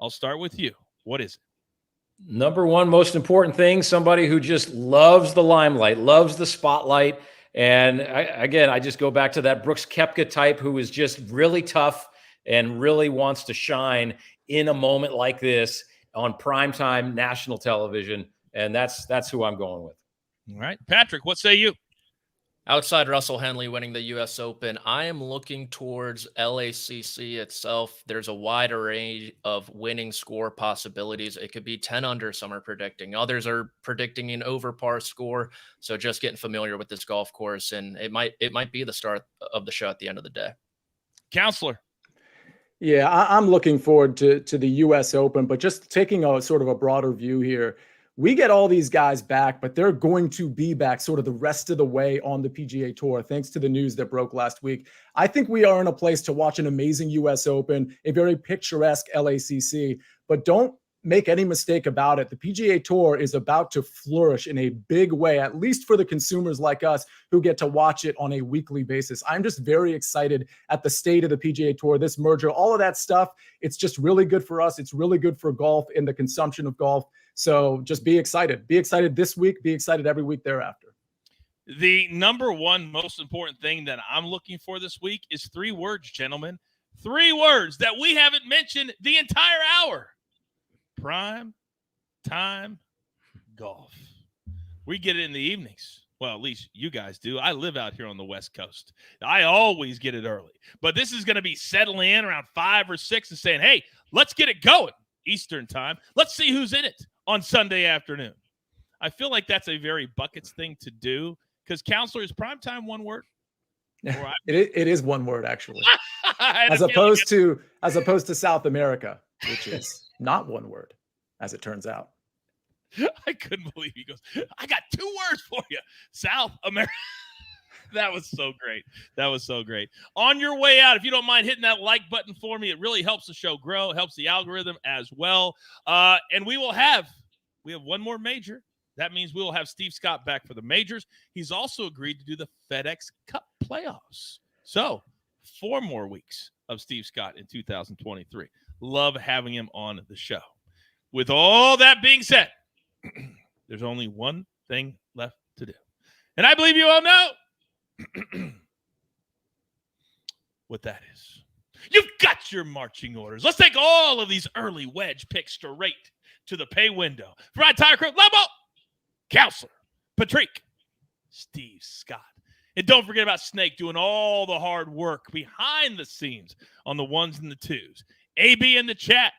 I'll start with you. What is it? Number one most important thing, somebody who just loves the limelight, loves the spotlight. And I just go back to that Brooks Koepka type who is just really tough and really wants to shine in a moment like this on primetime national television. And that's who I'm going with. All right. Patrick, what say you? Outside Russell Henley winning the U.S. Open, I am looking towards LACC itself. There's a wide array of winning score possibilities. It could be 10 under, some are predicting. Others are predicting an over par score. So just getting familiar with this golf course, and it might be the start of the show at the end of the day. Counselor. Yeah, I'm looking forward to the U.S. Open, but just taking a sort of a broader view here, we get all these guys back, but they're going to be back sort of the rest of the way on the PGA Tour, thanks to the news that broke last week. I think we are in a place to watch an amazing U.S. Open, a very picturesque LACC, but don't make any mistake about it. The PGA Tour is about to flourish in a big way, at least for the consumers like us who get to watch it on a weekly basis. I'm just very excited at the state of the PGA Tour, this merger, all of that stuff. It's just really good for us. It's really good for golf and the consumption of golf. So just be excited. Be excited this week. Be excited every week thereafter. The number one most important thing that I'm looking for this week is 3 words, gentlemen. 3 words that we haven't mentioned the entire hour. Prime time golf. We get it in the evenings. Well, at least you guys do. I live out here on the West Coast. I always get it early. But this is going to be settling in around 5 or 6 and saying, hey, let's get it going Eastern time. Let's see who's in it on Sunday afternoon. I feel like that's a very Buckets thing to do because, Counselor, is prime time one word? It is one word, actually. as opposed to South America, which is not one word, as it turns out. I couldn't believe he goes, I got 2 words for you. South America. That was so great. That was so great. On your way out, if you don't mind hitting that like button for me, it really helps the show grow, helps the algorithm as well. And we have one more major. That means we will have Steve Scott back for the majors. He's also agreed to do the FedEx Cup playoffs. So 4 more weeks of Steve Scott in 2023. Love having him on the show. With all that being said, there's only one thing left to do. And I believe you all know what that is. You've got your marching orders. Let's take all of these early wedge picks straight to the pay window. For my entire crew, Lobo, Counselor, Patrick, Steve Scott. And don't forget about Snake doing all the hard work behind the scenes on the 1s and the 2s. AB in the chat,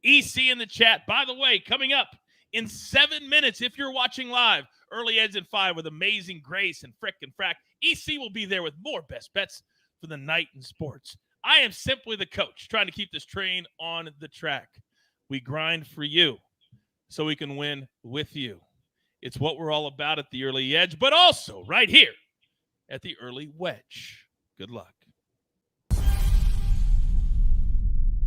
EC in the chat. By the way, coming up in 7 minutes, if you're watching live, Early Edge and 5 with amazing Grace and Frick and Frack. EC will be there with more best bets for the night in sports. I am simply the coach trying to keep this train on the track. We grind for you so we can win with you. It's what we're all about at the Early Edge, but also right here at the Early Wedge. Good luck.